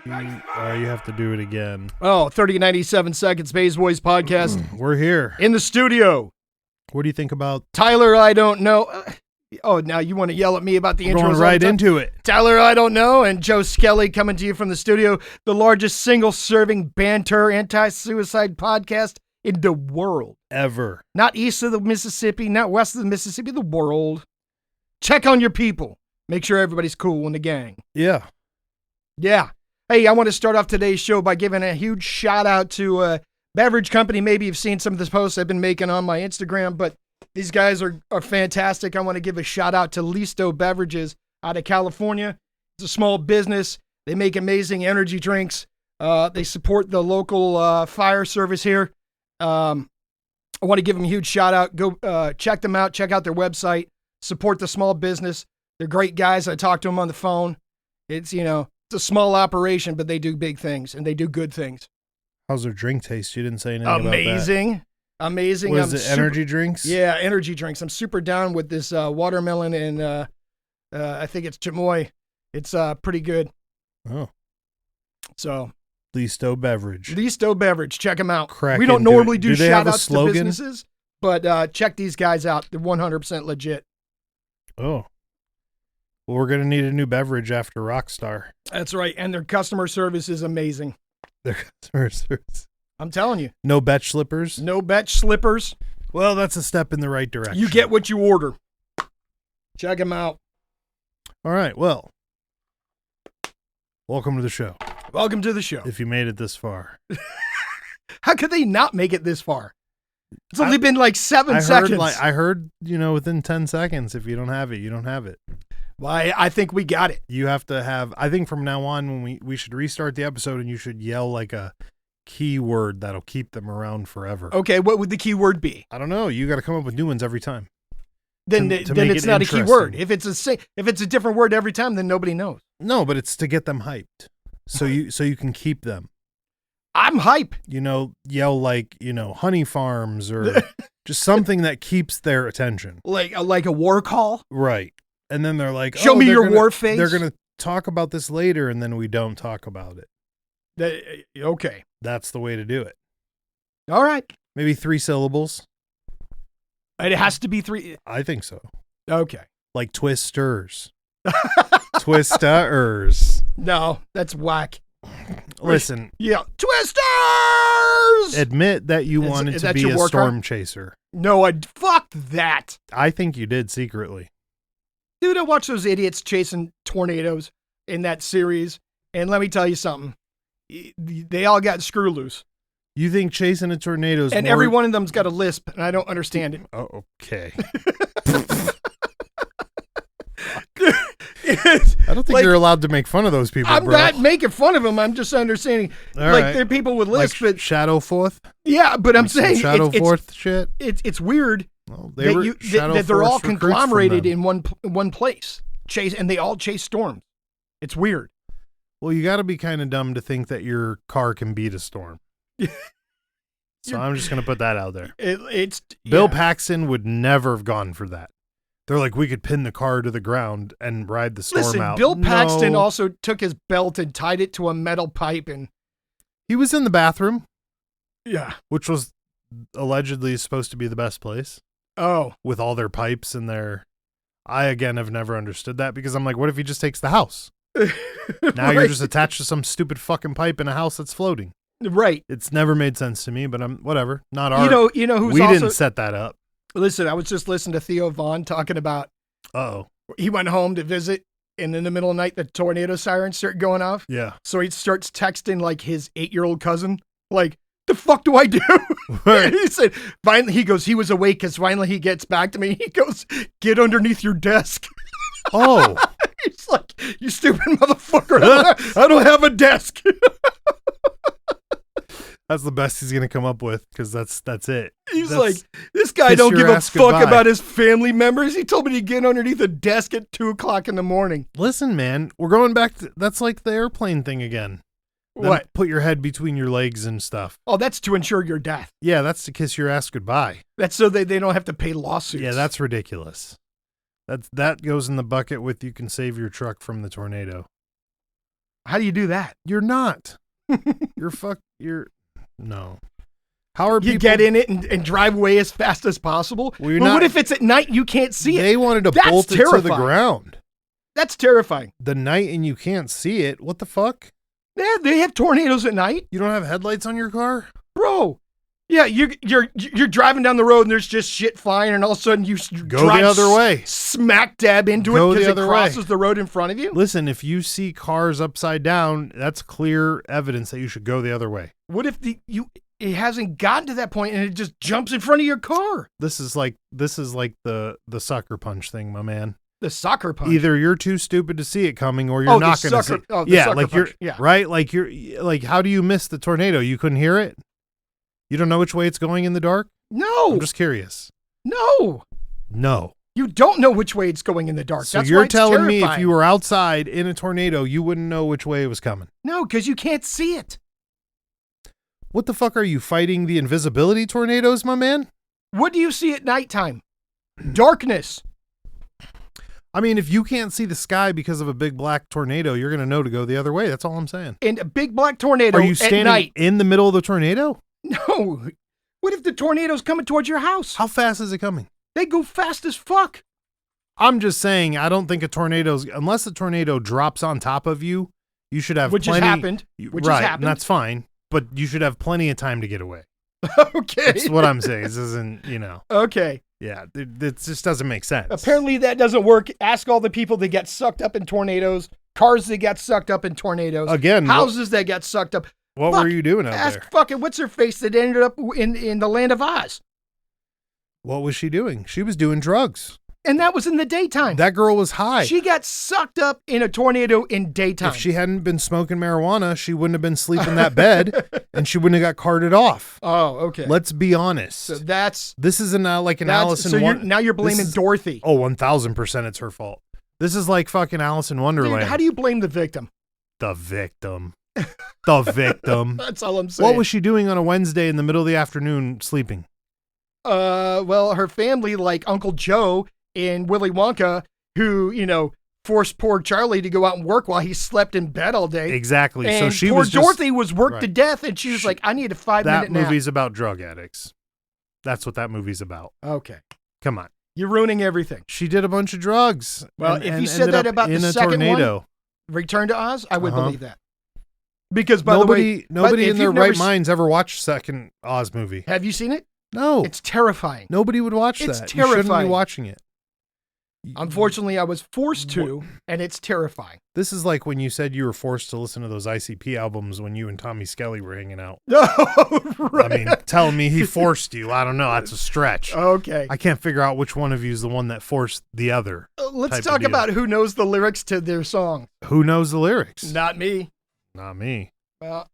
You have to do it again. Oh, 30 to 97 seconds, Baes Boyz podcast. We're here. In the studio. What do you think about Tyler, I don't know. Now you want to yell at me about the intros? going right into it? Tyler, I don't know. And Joe Skelly coming to you from the studio. The largest single-serving banter anti-suicide podcast in the world. Ever. Not east of the Mississippi, not west of the Mississippi, the world. Check on your people. Make sure everybody's cool in the gang. Yeah. Yeah. Hey, I want to start off today's show by giving a huge shout out to a beverage company. Maybe you've seen some of the posts I've been making on my Instagram, but these guys are fantastic. I want to give a shout out to Listo Beverages out of California. It's a small business. They make amazing energy drinks. They support the local fire service here. I want to give them a huge shout out. Go check them out. Check out their website. Support the small business. They're great guys. I talked to them on the phone. It's a small operation, but they do big things and they do good things. How's their drink taste? You didn't say anything about that. Amazing. What is it, energy drinks? Yeah, energy drinks. I'm super down with this watermelon and I think it's chamoy. It's pretty good. Oh. So. Listo Beverage. Check them out. We don't normally do shout outs to businesses, but check these guys out. They're 100% legit. Oh. Well, we're going to need a new beverage after Rockstar. That's right. And their customer service is amazing. Their customer service. I'm telling you. No bet slippers? No bet slippers. Well, that's a step in the right direction. You get what you order. Check them out. All right. Well, welcome to the show. Welcome to the show. If you made it this far. How could they not make it this far? It's only been like 7 seconds. I heard, within 10 seconds, if you don't have it, you don't have it. Well, I think we got it. You have to have, I think from now on, when we should restart the episode and you should yell like a keyword that'll keep them around forever. Okay, what would the keyword be? I don't know. You got to come up with new ones every time. Then it's not a keyword. If it's a different word every time, then nobody knows. No, but it's to get them hyped. So you can keep them. I'm hype. Yell like, honey farms or just something that keeps their attention. Like a war call? Right. And then they're like, show me your war face. They're going to talk about this later, and then we don't talk about it. Okay. That's the way to do it. All right. Maybe 3 syllables. It has to be 3. I think so. Okay. Like twisters. Twisters. No, that's whack. Listen. Yeah. Twisters! Admit that you wanted to be a storm chaser. No, fuck that. I think you did secretly. Dude, I watched those idiots chasing tornadoes in that series, and let me tell you something. They all got screw loose. You think chasing a tornado is and every one of them's got a lisp, and I don't understand it. Oh, okay. I don't think you're allowed to make fun of those people, I'm bro. not making fun of them. I'm just understanding. They're people with lisps. Like Shadow Forth? Yeah, but I'm saying Shadow Forth shit? It's weird. Well, that they're all conglomerated in one place, and they all chase storms. It's weird. Well, you got to be kind of dumb to think that your car can beat a storm. So I'm just going to put that out there. Bill Paxton would never have gone for that. They're like, we could pin the car to the ground and ride the storm out. Bill Paxton also took his belt and tied it to a metal pipe, and he was in the bathroom. Yeah, which was allegedly supposed to be the best place. Oh. With all their pipes and I, again, have never understood that because I'm like, what if he just takes the house? Now you're just attached to some stupid fucking pipe in a house that's floating. Right. It's never made sense to me, but whatever. Not our. You know who's we didn't set that up. Listen, I was just listening to Theo Vaughn talking about. Uh-oh. He went home to visit, and in the middle of the night, the tornado sirens start going off. Yeah. So he starts texting like his 8-year-old cousin, like, the fuck do I do? Right. He said, finally, he was awake because finally he gets back to me. He goes, get underneath your desk. Oh. He's like, you stupid motherfucker. I don't have a desk. That's the best he's going to come up with because that's it. He's like, this guy don't give a fuck about his family members. He told me to get underneath a desk at 2:00 in the morning. Listen, man, we're going back to, that's like the airplane thing again. What? Put your head between your legs and stuff. Oh, that's to ensure your death. Yeah, that's to kiss your ass goodbye. That's so they don't have to pay lawsuits. Yeah, that's ridiculous. That goes in the bucket with you can save your truck from the tornado. How do you do that? You're not. No. How are people? You get in it and drive away as fast as possible? Well, what if it's at night and you can't see it? They wanted to bolt it to the ground. That's terrifying. The night and you can't see it. What the fuck? Yeah, they have tornadoes at night. You don't have headlights on your car? Bro. Yeah, you're driving down the road and there's just shit flying and all of a sudden you go the other way. Smack dab into it because it crosses the road in front of you. Listen, if you see cars upside down, that's clear evidence that you should go the other way. What if it hasn't gotten to that point and it just jumps in front of your car? This is like the sucker punch thing, my man. The sucker punch. Either you're too stupid to see it coming or you're not going to see it. Oh, yeah, sucker like punch. right? Like how do you miss the tornado? You couldn't hear it? You don't know which way it's going in the dark? No. I'm just curious. No. You don't know which way it's going in the dark. So That's you're telling me terrifying. if you were outside in a tornado, you wouldn't know which way it was coming? No, because you can't see it. What the fuck are you fighting the invisibility tornadoes, my man? What do you see at nighttime? Darkness. I mean, if you can't see the sky because of a big black tornado, you're going to know to go the other way. That's all I'm saying. And a big black tornado Are you standing at night. in the middle of the tornado? No. What if the tornado's coming towards your house? How fast is it coming? They go fast as fuck. I'm just saying, I don't think unless the tornado drops on top of you, you should have Which plenty. Has happened. Which right, has happened. And that's fine. But you should have plenty of time to get away. Okay. That's what I'm saying. This isn't, Okay. Yeah, it just doesn't make sense. Apparently that doesn't work. Ask all the people that get sucked up in tornadoes, cars that get sucked up in tornadoes, again, houses that get sucked up. What were you doing out ask there? Fucking what's her face that ended up in the land of Oz. What was she doing? She was doing drugs. And that was in the daytime. That girl was high. She got sucked up in a tornado in daytime. If she hadn't been smoking marijuana, she wouldn't have been sleeping in that bed and she wouldn't have got carted off. Oh, okay. Let's be honest. So this is like an Alice in Wonderland. Now you're blaming Dorothy. Oh, 1,000% it's her fault. This is like fucking Alice in Wonderland. Dude, how do you blame the victim? The victim. The victim. That's all I'm saying. What was she doing on a Wednesday in the middle of the afternoon sleeping? Well, her family, like Uncle Joe and Willy Wonka, who, forced poor Charlie to go out and work while he slept in bed all day. Exactly. And so she poor was Dorothy was worked to death, and she was like, I need a 5-minute nap. That movie's about drug addicts. That's what that movie's about. Okay. Come on. You're ruining everything. She did a bunch of drugs. Well, if you said that about the second one, Return to Oz, I would believe that. Because, by the way, nobody in their right minds ever watched second Oz movie. Have you seen it? No. It's terrifying. Nobody would watch that. It's terrifying. You shouldn't be watching it. Unfortunately, I was forced to, and it's terrifying. This is like when you said you were forced to listen to those ICP albums when you and Tommy Skelly were hanging out. Oh, right. I mean, telling me he forced you. I don't know. That's a stretch. Okay. I can't figure out which one of you is the one that forced the other. Let's talk about who knows the lyrics to their song. Who knows the lyrics? Not me. Not me. Well,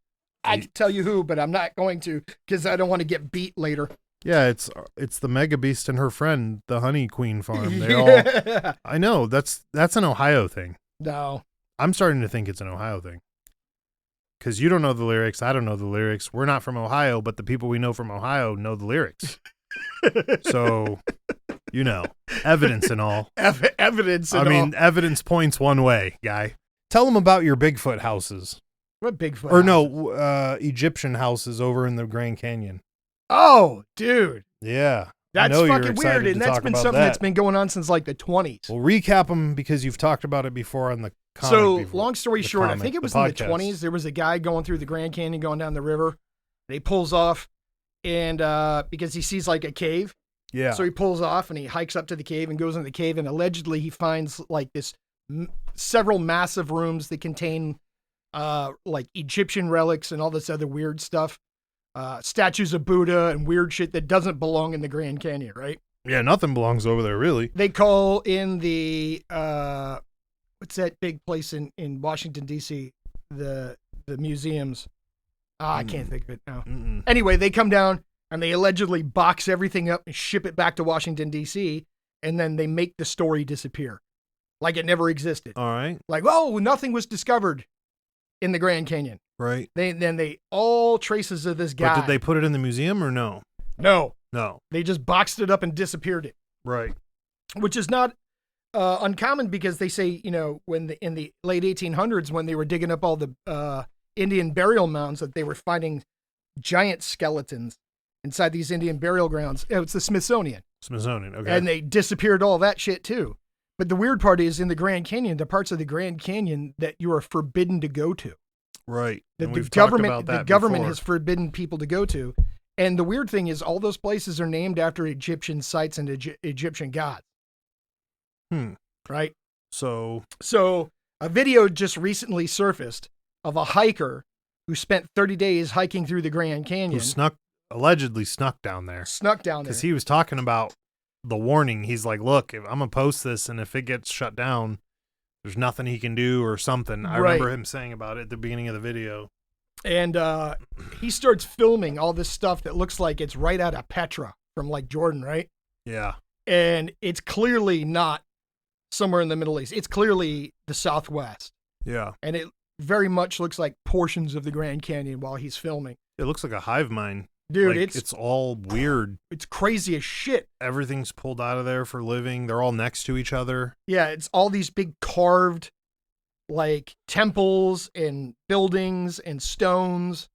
I can tell you who, but I'm not going to because I don't want to get beat later. Yeah, it's the Mega Beast and her friend, the Honey Queen Farm. They all. I know that's an Ohio thing. No, I'm starting to think it's an Ohio thing. Because you don't know the lyrics, I don't know the lyrics. We're not from Ohio, but the people we know from Ohio know the lyrics. So, evidence and all. Evidence. And I mean, evidence points one way, guy. Tell them about your Bigfoot houses. What Bigfoot? Or no, Egyptian houses over in the Grand Canyon. Oh, dude. Yeah. That's fucking weird, and that's been something that's been going on since like the 20s. Well, recap them because you've talked about it before on the comic. So, long story short, I think it was in the 20s. There was a guy going through the Grand Canyon, going down the river, and he pulls off, and because he sees like a cave. Yeah. So he pulls off and he hikes up to the cave and goes in the cave, and allegedly he finds like this several massive rooms that contain like Egyptian relics and all this other weird stuff. Statues of Buddha and weird shit that doesn't belong in the Grand Canyon, right? Yeah, nothing belongs over there, really. They call in the, what's that big place in Washington, D.C., the museums. I can't think of it now. Anyway, they come down and they allegedly box everything up and ship it back to Washington, D.C., and then they make the story disappear. Like it never existed. All right. Like, oh, nothing was discovered in the Grand Canyon. Right. They all traces of this guy. But did they put it in the museum or no? No. No. They just boxed it up and disappeared it. Right. Which is not uncommon because they say, in the late 1800s, when they were digging up all the Indian burial mounds, that they were finding giant skeletons inside these Indian burial grounds. It's the Smithsonian. Okay. And they disappeared all that shit too. But the weird part is in the Grand Canyon, the parts of the Grand Canyon that you are forbidden to go to. Right. The government has forbidden people to go to. And the weird thing is all those places are named after Egyptian sites and Egyptian gods. Right? So a video just recently surfaced of a hiker who spent 30 days hiking through the Grand Canyon. Who allegedly snuck down there. Because he was talking about the warning. He's like, look, if I'm going to post this and if it gets shut down, there's nothing he can do or something. I remember him saying about it at the beginning of the video. And he starts filming all this stuff that looks like it's right out of Petra from like Jordan, right? Yeah. And it's clearly not somewhere in the Middle East. It's clearly the Southwest. Yeah. And it very much looks like portions of the Grand Canyon while he's filming. It looks like a hive mind. Dude, like, it's all weird. It's crazy as shit. Everything's pulled out of there for living. They're all next to each other. Yeah, it's all these big carved, like, temples and buildings and stones.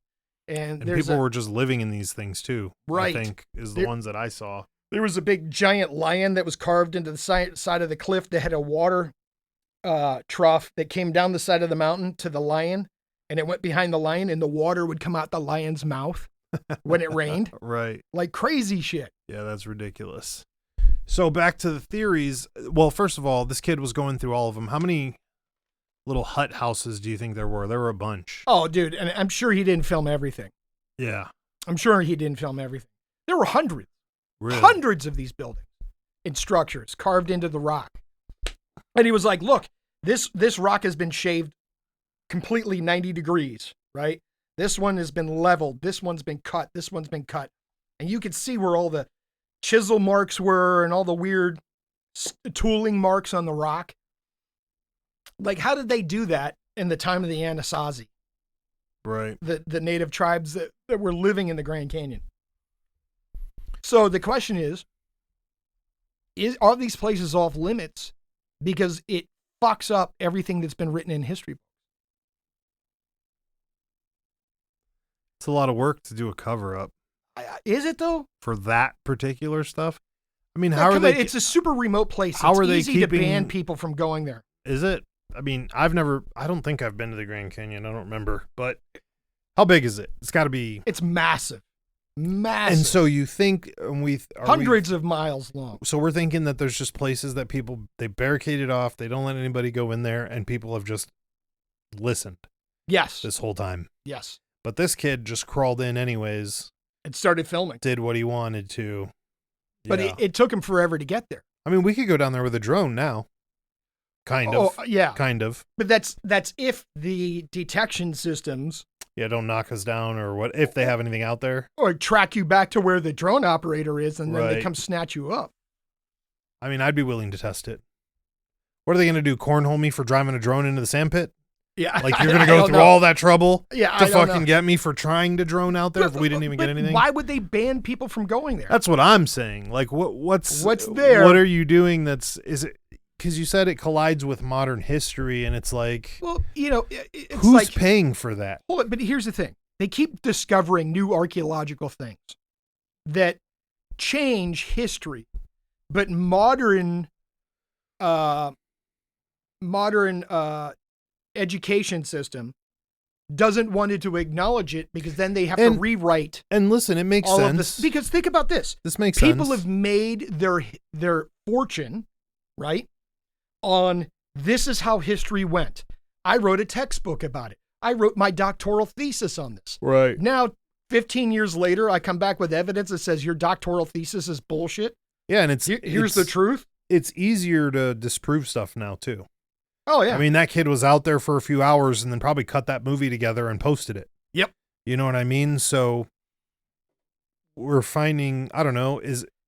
And people were just living in these things, too. Right. I think, is the ones that I saw. There was a big giant lion that was carved into the side of the cliff that had a water trough that came down the side of the mountain to the lion. And it went behind the lion, and the water would come out the lion's mouth when it rained. Right. Like crazy shit. Yeah, that's ridiculous. So back to the theories. Well, first of all, this kid was going through all of them. How many little hut houses do you think there were? There were a bunch. Oh, dude. And I'm sure he didn't film everything. Yeah. I'm sure he didn't film everything. There were hundreds. Really? Hundreds of these buildings and structures carved into the rock. And he was like, look, this rock has been shaved completely 90 degrees, right? This one has been leveled. This one's been cut. This one's been cut. And you can see where all the chisel marks were and all the weird tooling marks on the rock. Like, how did they do that in the time of the Anasazi? Right. The native tribes that were living in the Grand Canyon. So the question is are these places off limits because it fucks up everything that's been written in history books? It's a lot of work to do a cover up. Is it though? For that particular stuff? I mean, how are they? It's a super remote place. How are they easy to ban people from going there. Is it? I mean, I don't think I've been to the Grand Canyon. I don't remember, but how big is it? It's got to be. It's massive. Massive. And so you think hundreds of miles long. So we're thinking that there's just places that they barricaded off. They don't let anybody go in there, and people have just listened. Yes. This whole time. Yes. But this kid just crawled in anyways. And started filming. Did what he wanted to. But it took him forever to get there. I mean, we could go down there with a drone now. Kind of. Yeah. Kind of. But that's if the detection systems. Yeah, don't knock us down or what if they have anything out there. Or track you back to where the drone operator is and then they come snatch you up. I mean, I'd be willing to test it. What are they going to do? Cornhole me for driving a drone into the sandpit? Yeah. Like you're going to go through all that trouble to fucking get me for trying to drone out there if we didn't even get anything? Why would they ban people from going there? That's what I'm saying. Like what's there? What are you doing is it because you said it collides with modern history and it's like, well, it's who's like, paying for that? Hold on, but here's the thing. They keep discovering new archaeological things that change history, but modern education system doesn't want to acknowledge it because then they have to rewrite. And listen, it makes sense. Because think about this. This makes sense. People have made their fortune, right, on this is how history went. I wrote a textbook about it. I wrote my doctoral thesis on this. Right. Now, 15 years later, I come back with evidence that says your doctoral thesis is bullshit. Yeah, and here's the truth. It's easier to disprove stuff now, too. Oh, yeah. I mean, that kid was out there for a few hours and then probably cut that movie together and posted it. Yep. You know what I mean? So we're finding, I don't know,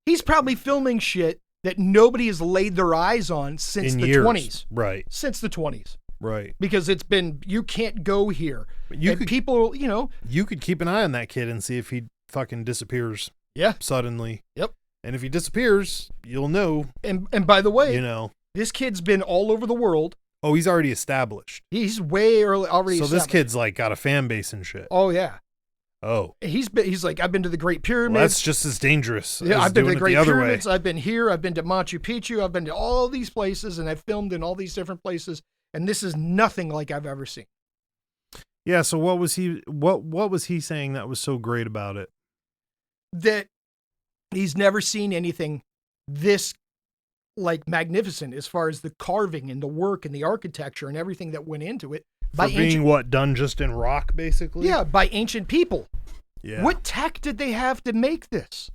he's probably filming shit that nobody has laid their eyes on since the 20s. Right. Since the 20s. Right. Because it's been, you can't go here. You could keep an eye on that kid and see if he fucking disappears. Yeah. Suddenly. Yep. And if he disappears, you'll know. And by the way, This kid's been all over the world. Oh, he's already established. He's way early already. So this kid's like got a fan base and shit. Oh yeah. Oh. He's like, I've been to the Great Pyramids. Well, that's just as dangerous. Yeah, I've been to the Great Pyramids. Way. I've been here. I've been to Machu Picchu. I've been to all these places, and I've filmed in all these different places. And this is nothing like I've ever seen. Yeah. So what was he saying that was so great about it? That he's never seen anything this like magnificent as far as the carving and the work and the architecture and everything that went into it. For being what, done just in rock, basically? Yeah, by ancient people. Yeah. What tech did they have to make this?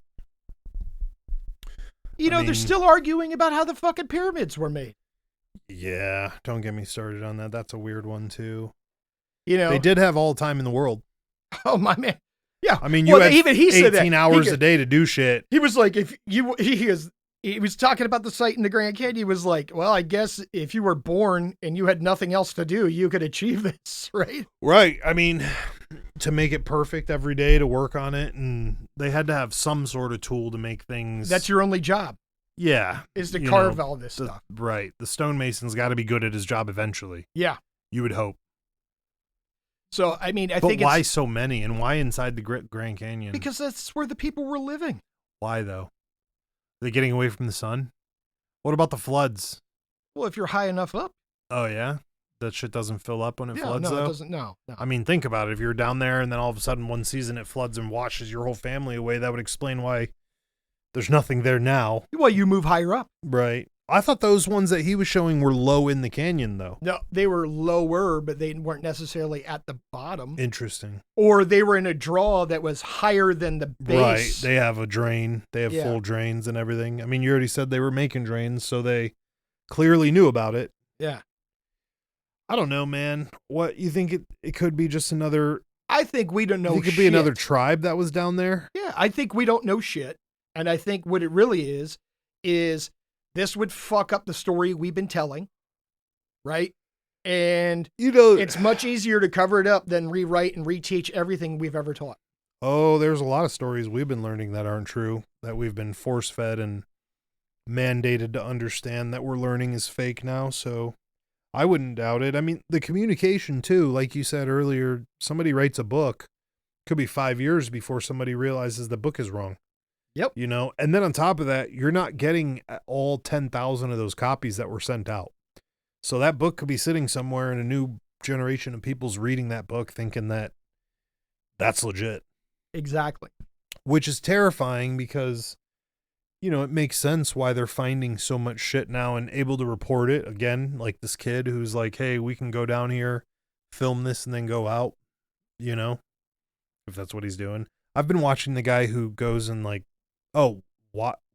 You know, they're still arguing about how the fucking pyramids were made. Yeah, don't get me started on that. That's a weird one, too. You know, they did have all the time in the world. Oh, my man. Yeah. I mean, you had even he 18 said that. hours a day to do shit. He was like, he was talking about the site in the Grand Canyon. He was like, well, I guess if you were born and you had nothing else to do, you could achieve this, right? Right. I mean, to make it perfect every day, to work on it, and they had to have some sort of tool to make things. That's your only job. Yeah. Is to carve all this stuff. Right. The stonemason's got to be good at his job eventually. Yeah. You would hope. So, I mean, I think But why so many, and why inside the Grand Canyon? Because that's where the people were living. Why, though? Are they getting away from the sun? What about the floods? Well, if you're high enough up. Oh, yeah? That shit doesn't fill up when it floods, though? No, it doesn't. No. I mean, think about it. If you're down there and then all of a sudden one season it floods and washes your whole family away, that would explain why there's nothing there now. Well, you move higher up. Right. I thought those ones that he was showing were low in the canyon, though. No, they were lower, but they weren't necessarily at the bottom. Interesting. Or they were in a draw that was higher than the base. Right. They have a drain. They have full drains and everything. I mean, you already said they were making drains, so they clearly knew about it. Yeah. I don't know, man. What, you think it could be just another... I think we don't know shit. It could be another tribe that was down there? Yeah, I think we don't know shit. And I think what it really is this would fuck up the story we've been telling, right? And it's much easier to cover it up than rewrite and reteach everything we've ever taught. Oh, there's a lot of stories we've been learning that aren't true, that we've been force-fed and mandated to understand that we're learning is fake now, so I wouldn't doubt it. I mean, the communication, too, like you said earlier, somebody writes a book, could be 5 years before somebody realizes the book is wrong. Yep. You know, and then on top of that, you're not getting all 10,000 of those copies that were sent out. So that book could be sitting somewhere and a new generation of people's reading that book thinking that that's legit. Exactly. Which is terrifying because, you know, it makes sense why they're finding so much shit now and able to report it. Again, like this kid who's like, hey, we can go down here, film this, and then go out, you know, if that's what he's doing. I've been watching the guy who goes and like,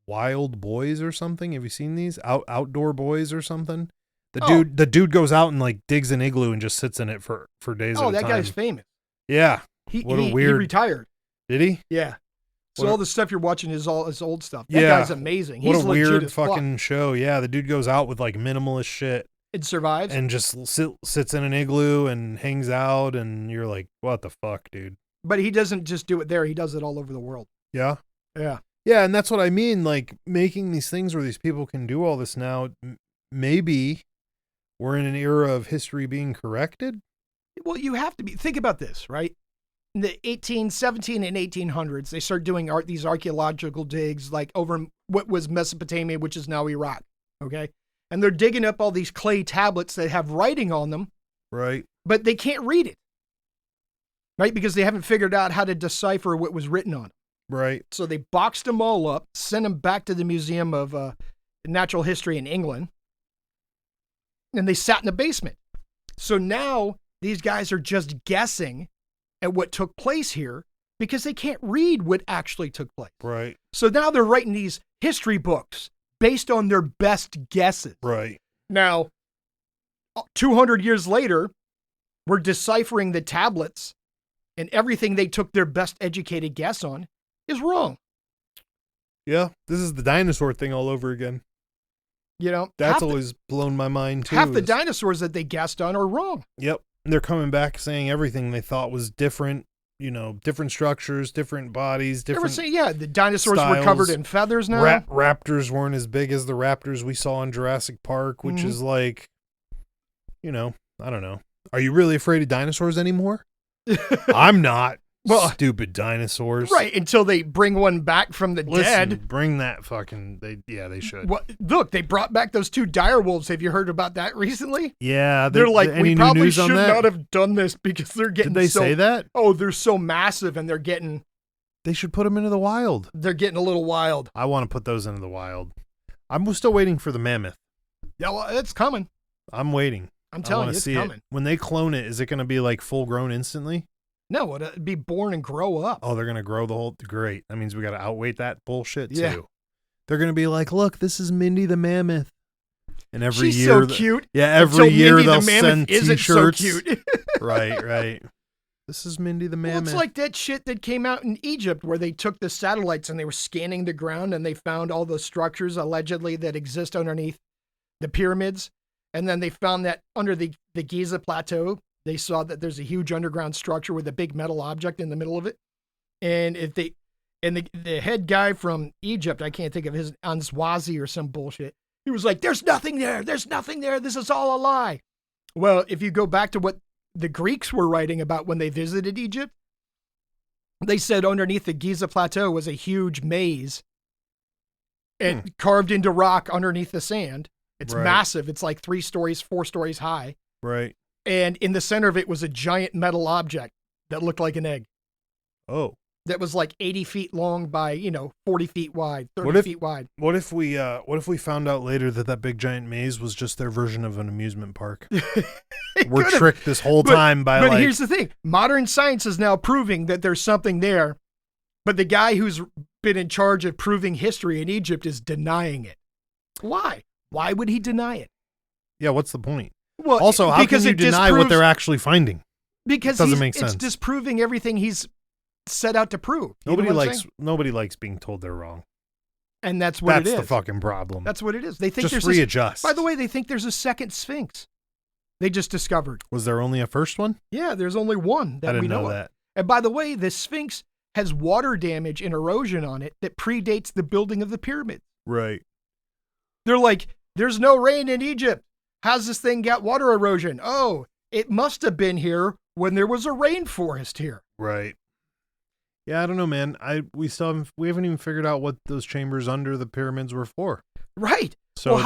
Wild Boys or something. Have you seen these? Outdoor Boys or something? The dude goes out and like digs an igloo and just sits in it for days at a time. Oh, that guy's famous. Yeah. He retired. Did he? Yeah. So all the stuff you're watching is all his old stuff. That yeah. guy's amazing. What He's a weird fucking show. Yeah, the dude goes out with like minimalist shit. It survives. And just sits in an igloo and hangs out, and you're like, what the fuck, dude? But he doesn't just do it there. He does it all over the world. Yeah? Yeah. Yeah, and that's what I mean, like making these things where these people can do all this now. Maybe we're in an era of history being corrected. Well, you have to be. Think about this, right? In the 1817 and 1800s, they started doing these archaeological digs like over what was Mesopotamia, which is now Iraq, okay? And they're digging up all these clay tablets that have writing on them. Right. But they can't read it, right? Because they haven't figured out how to decipher what was written on it. Right. So they boxed them all up, sent them back to the Museum of Natural History in England, and they sat in the basement. So now these guys are just guessing at what took place here because they can't read what actually took place. Right. So now they're writing these history books based on their best guesses. Right. Now, 200 years later, we're deciphering the tablets, and everything they took their best educated guess on is wrong. Yeah, this is the dinosaur thing all over again. You know, that's always blown my mind too. Half the dinosaurs that they guessed on are wrong. Yep. They're coming back saying everything they thought was different different structures, different bodies, different the dinosaurs styles. were covered in feathers now. Raptors weren't as big as the raptors we saw in Jurassic Park, which is like, I don't know. Are you really afraid of dinosaurs anymore? I'm not. Well, stupid dinosaurs. Right, until they bring one back from the dead. Bring that fucking... They should. Well, look, they brought back those 2 dire wolves. Have you heard about that recently? Yeah. They're like, we probably should not have done this because they're getting Did they say that? Oh, they're so massive and they're getting... They should put them into the wild. They're getting a little wild. I want to put those into the wild. I'm still waiting for the mammoth. Yeah, well, it's coming. I'm waiting. I'm telling you, it's coming. When they clone it, is it going to be like full grown instantly? No, it'd be born and grow up. Oh, they're going to grow the whole... Great. That means we got to outweight that bullshit, too. Yeah. They're going to be like, look, this is Mindy the mammoth. And every She's year... so cute. Yeah, every year Mindy they'll the mammoth send isn't T-shirts. so cute. Right. This is Mindy the mammoth. Well, it's like that shit that came out in Egypt where they took the satellites and they were scanning the ground and they found all the structures allegedly that exist underneath the pyramids. And then they found that under the Giza Plateau, they saw that there's a huge underground structure with a big metal object in the middle of it. And the head guy from Egypt, I can't think of his, Answazi or some bullshit. He was like, there's nothing there. There's nothing there. This is all a lie. Well, if you go back to what the Greeks were writing about when they visited Egypt, they said underneath the Giza Plateau was a huge maze and carved into rock underneath the sand. It's massive. It's like 3 stories, 4 stories high. Right. And in the center of it was a giant metal object that looked like an egg. Oh. That was like 80 feet long by, 40 feet wide, 30 feet wide. What if we found out later that big giant maze was just their version of an amusement park? We're tricked this whole time by But here's the thing. Modern science is now proving that there's something there, but the guy who's been in charge of proving history in Egypt is denying it. Why? Why would he deny it? Yeah, what's the point? Well, also, how can you deny what they're actually finding? Because it doesn't make sense. It's disproving everything he's set out to prove. Nobody likes being told they're wrong. And that's what it is. That's the fucking problem. That's what it is. They think just readjust. By the way, they think there's a second Sphinx. They just discovered. Was there only a first one? Yeah, there's only one that we know of. And by the way, the Sphinx has water damage and erosion on it that predates the building of the pyramid. Right. They're like, there's no rain in Egypt. How's this thing got water erosion? Oh, it must have been here when there was a rainforest here. Right. Yeah, I don't know, man. We haven't even figured out what those chambers under the pyramids were for. Right. So well,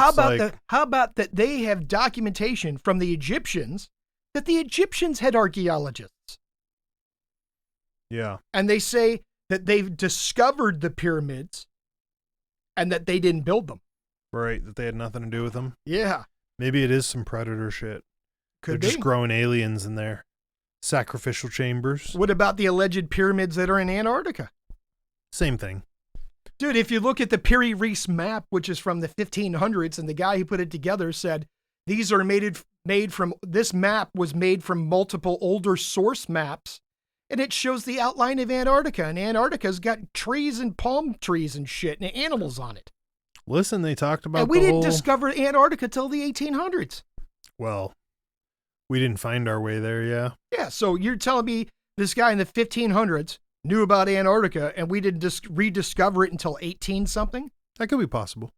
how about that they have documentation from the Egyptians that the Egyptians had archaeologists. Yeah. And they say that they've discovered the pyramids and that they didn't build them. Right, that they had nothing to do with them. Yeah. Maybe it is some predator shit. They're just growing aliens in there. Sacrificial chambers. What about the alleged pyramids that are in Antarctica? Same thing. Dude, if you look at the Piri Reis map, which is from the 1500s, and the guy who put it together said, these are this map was made from multiple older source maps, and it shows the outline of Antarctica, and Antarctica's got trees and palm trees and shit, and animals on it. Listen, they talked about and we didn't discover Antarctica till the 1800s. Well, we didn't find our way there, yeah. Yeah, so you're telling me this guy in the 1500s knew about Antarctica and we didn't rediscover it until 18-something? That could be possible.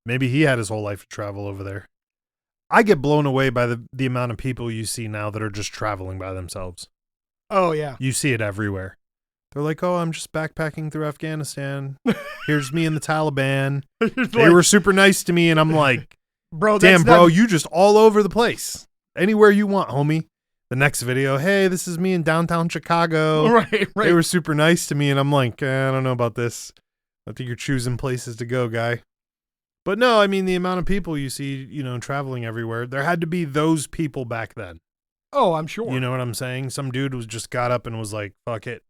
Maybe he had his whole life to travel over there. I get blown away by the amount of people you see now that are just traveling by themselves. Oh, yeah. You see it everywhere. They're like, oh, I'm just backpacking through Afghanistan. Here's me and the Taliban. They were super nice to me, and I'm like, damn, bro, you just all over the place. Anywhere you want, homie. The next video, hey, this is me in downtown Chicago. Right. They were super nice to me, and I'm like, I don't know about this. I think you're choosing places to go, guy. But no, I mean, the amount of people you see, traveling everywhere, there had to be those people back then. Oh, I'm sure. You know what I'm saying? Some dude just got up and was like, fuck it.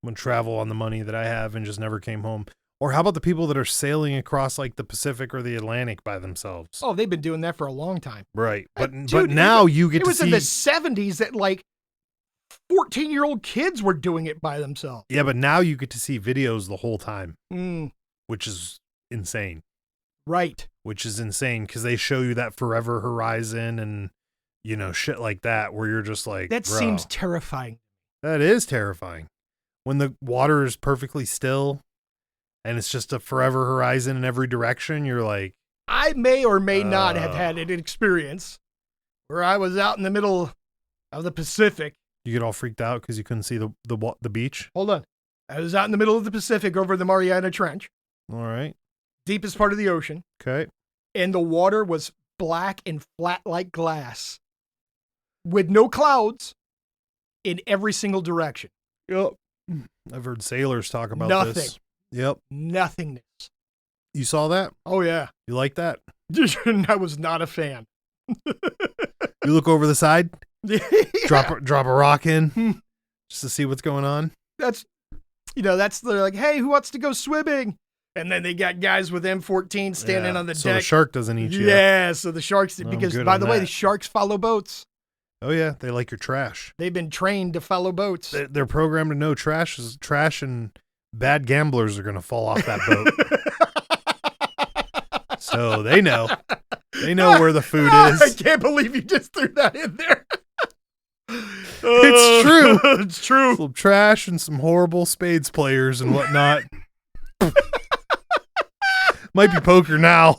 I'm going to travel on the money that I have and just never came home. Or how about the people that are sailing across like the Pacific or the Atlantic by themselves? Oh, they've been doing that for a long time. Right. But now you get to see. It was in the 70s that like 14-year-old kids were doing it by themselves. Yeah, but now you get to see videos the whole time, which is insane. Right. Which is insane because they show you that forever horizon and, shit like that where you're just like, that seems terrifying. That is terrifying. When the water is perfectly still and it's just a forever horizon in every direction, you're like... I may or may not have had an experience where I was out in the middle of the Pacific. You get all freaked out because you couldn't see the beach? Hold on. I was out in the middle of the Pacific over the Mariana Trench. All right. Deepest part of the ocean. Okay. And the water was black and flat like glass with no clouds in every single direction. Yep. I've heard sailors talk about Nothing. this. Yep. Nothingness. You saw that? Oh, yeah. You like that? I was not a fan. You look over the side, Yeah. drop a rock in just to see what's going on. They're like, hey, who wants to go swimming? And then they got guys with M14 standing on the so deck. the shark doesn't eat you. Yeah, so the sharks, I'm because good by on the way, that. the sharks follow boats. Oh, yeah. They like your trash. They've been trained to follow boats. They're programmed to know trash and bad gamblers are going to fall off that boat. So they know. They know where the food is. I can't believe you just threw that in there. It's true. It's true. Some trash and some horrible spades players and whatnot. Might be poker now.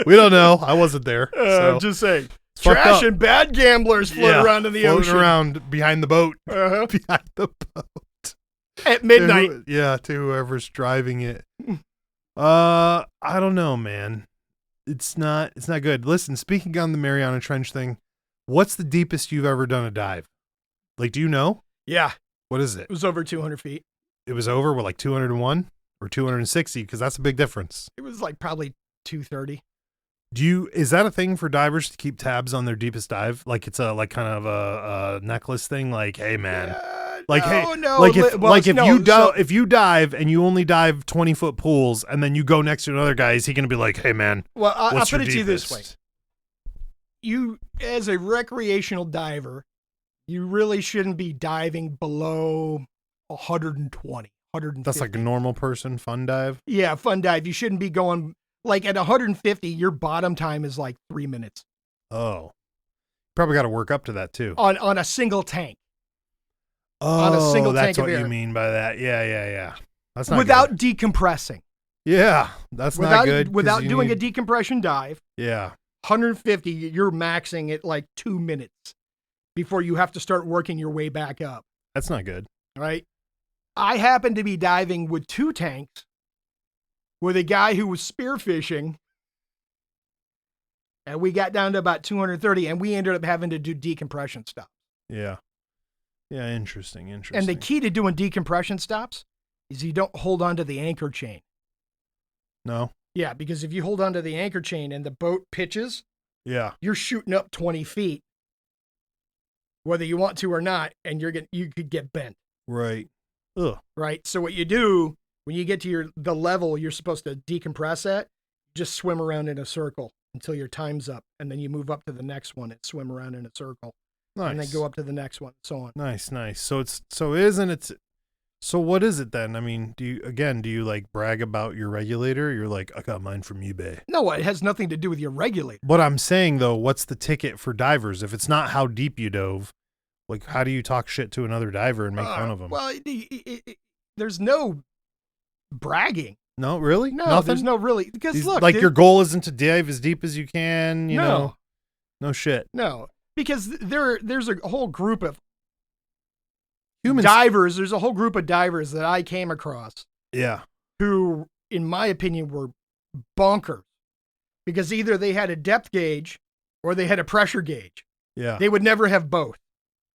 We don't know. I wasn't there. So. I'm just saying. fucked Trash up. and bad gamblers float around in the floating ocean. around behind the boat. Uh-huh. Behind the boat. At midnight. To whoever's driving it. I don't know, man. It's not good. Listen, speaking on the Mariana Trench thing, what's the deepest you've ever done a dive? Like, do you know? Yeah. What is it? It was over 200 feet. It was over with like 201 or 260 because that's a big difference. It was like probably 230. Is that a thing for divers to keep tabs on their deepest dive? Like it's a kind of a necklace thing. Like, hey man, if you dive and you only dive 20-foot pools and then you go next to another guy, is he going to be like, hey man? Well, I'll what's put your it to you this way: deepest? you, as a recreational diver, you really shouldn't be diving below 120, 150. That's like a normal person fun dive. Yeah, fun dive. You shouldn't be going like at 150. Your bottom time is like 3 minutes. Oh, probably got to work up to that too. On a single tank. Oh, on a single that's tank of what air. you mean by that. Yeah. That's not without good. decompressing. Yeah, that's not good. 'cause Without you doing need- a decompression dive. Yeah. 150, you're maxing at like 2 minutes before you have to start working your way back up. That's not good. Right? I happened to be diving with 2 tanks with a guy who was spearfishing, and we got down to about 230, and we ended up having to do decompression stops. Yeah. Yeah, interesting. And the key to doing decompression stops is you don't hold on to the anchor chain. No. Yeah, because if you hold on to the anchor chain and the boat pitches, Yeah. you're shooting up 20 feet, whether you want to or not, and you could get bent. Right. Ugh. Right. So what you do when you get to the level you're supposed to decompress at, just swim around in a circle until your time's up, and then you move up to the next one and swim around in a circle, Nice. and then go up to the next one, so on. Nice. So what is it then? I mean, do you like brag about your regulator? You're like, I got mine from eBay. No, it has nothing to do with your regulator. What I'm saying though, what's the ticket for divers? If it's not how deep you dove, like how do you talk shit to another diver and make fun of them? Well, there's no bragging. No, really? No, Nothing? there's no really, because look, like your goal isn't to dive as deep as you can, you know? No shit. No, because there's a whole group of Humans. divers. There's a whole group of divers that I came across Yeah. who, in my opinion, were bonkers because either they had a depth gauge or they had a pressure gauge. Yeah. They would never have both.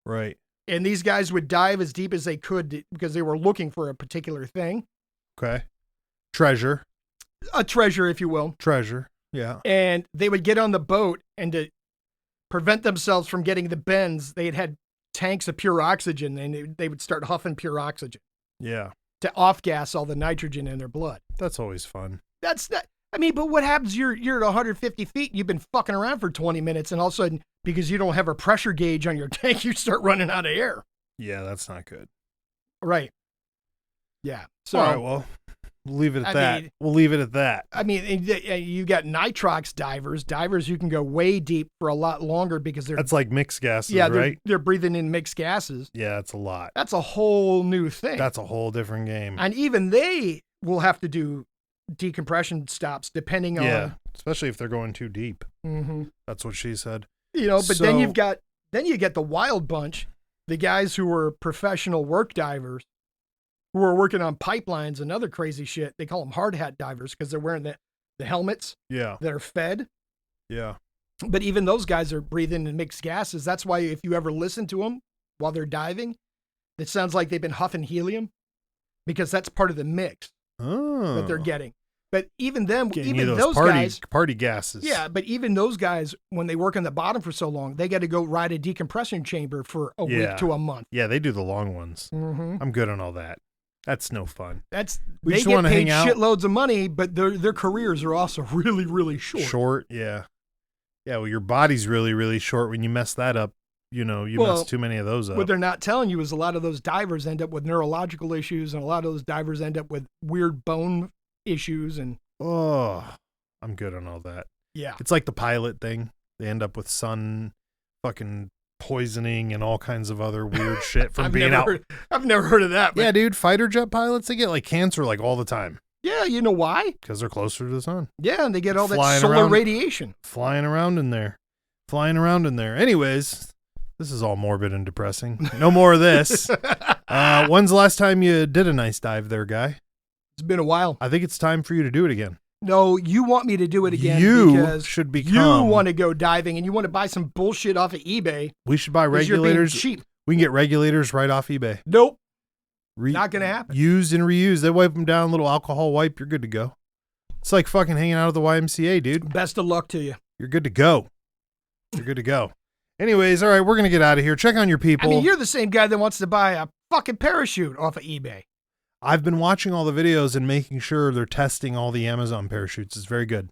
Right. And these guys would dive as deep as they could because they were looking for a particular thing. Okay. Treasure. A treasure, if you will. Treasure. Yeah. And they would get on the boat, and to prevent themselves from getting the bends, they had tanks of pure oxygen, and they would start huffing pure oxygen Yeah. to off-gas all the nitrogen in their blood. That's always fun. That's not, I mean, but what happens? You're at 150 feet, and you've been fucking around for 20 minutes, and all of a sudden, because you don't have a pressure gauge on your tank, you start running out of air. Yeah, that's not good. Right. Yeah. So, all right, well, leave it at that. We'll leave it at that. I mean, you got nitrox divers who can go way deep for a lot longer because that's like mixed gases, right? They're breathing in mixed gases. Yeah, that's a lot. That's a whole new thing. That's a whole different game. And even they will have to do decompression stops depending on. Especially if they're going too deep. Mm-hmm. That's what she said. But then you get the wild bunch, the guys who were professional work divers, who are working on pipelines and other crazy shit. They call them hard hat divers because they're wearing the helmets that are fed. Yeah. But even those guys are breathing in mixed gases. That's why if you ever listen to them while they're diving, it sounds like they've been huffing helium because that's part of the mix that they're getting. But even them, those guys, party gases. Yeah, but even those guys, when they work on the bottom for so long, they got to go ride a decompression chamber for a week to a month. Yeah, they do the long ones. Mm-hmm. I'm good on all that. That's no fun. They get paid shitloads of money, but their careers are also really, really short. Short, yeah. Yeah, well, your body's really, really short. When you mess that up, mess too many of those up. What they're not telling you is a lot of those divers end up with neurological issues, and a lot of those divers end up with weird bone issues. And I'm good on all that. Yeah. It's like the pilot thing. They end up with sun fucking poisoning and all kinds of other weird shit from being out. I've never heard of that. Yeah, dude, fighter jet pilots, they get like cancer like all the time. Yeah, you know why? Because they're closer to the sun. Yeah, and they get all that solar radiation. Flying around in there. Anyways, this is all morbid and depressing. No more of this. When's the last time you did a nice dive there, guy? It's been a while. I think it's time for you to do it again. No, you want me to do it again because should become. You want to go diving and you want to buy some bullshit off of eBay. We should buy regulators. You're being cheap. We can get regulators right off eBay. Nope. Not going to happen. Used and reused. They wipe them down, little alcohol wipe. You're good to go. It's like fucking hanging out at the YMCA, dude. Best of luck to you. You're good to go. Anyways, all right, we're going to get out of here. Check on your people. I mean, you're the same guy that wants to buy a fucking parachute off of eBay. I've been watching all the videos and making sure they're testing all the Amazon parachutes. It's very good.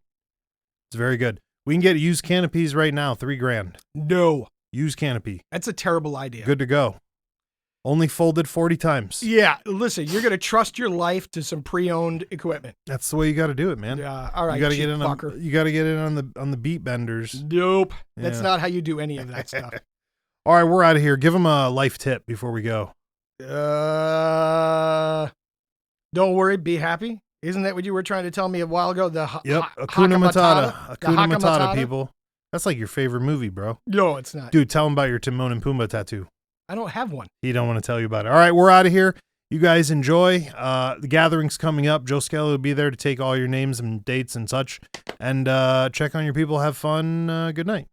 We can get used canopies right now, $3,000. No. Used canopy. That's a terrible idea. Good to go. Only folded 40 times. Yeah, listen, you're going to trust your life to some pre-owned equipment. That's the way you got to do it, man. Yeah, all right. You got to get in on the beat benders. Nope. Yeah. That's not how you do any of that stuff. All right, we're out of here. Give them a life tip before we go. Don't worry, be happy. Isn't that what you were trying to tell me a while ago? Hakuna Matata. Hakuna Matata, people. That's like your favorite movie, bro. No, it's not. Dude, tell them about your Timon and Pumbaa tattoo. I don't have one. He don't want to tell you about it. All right, we're out of here. You guys enjoy. The gathering's coming up. Joe Skelly will be there to take all your names and dates and such. And check on your people. Have fun. Good night.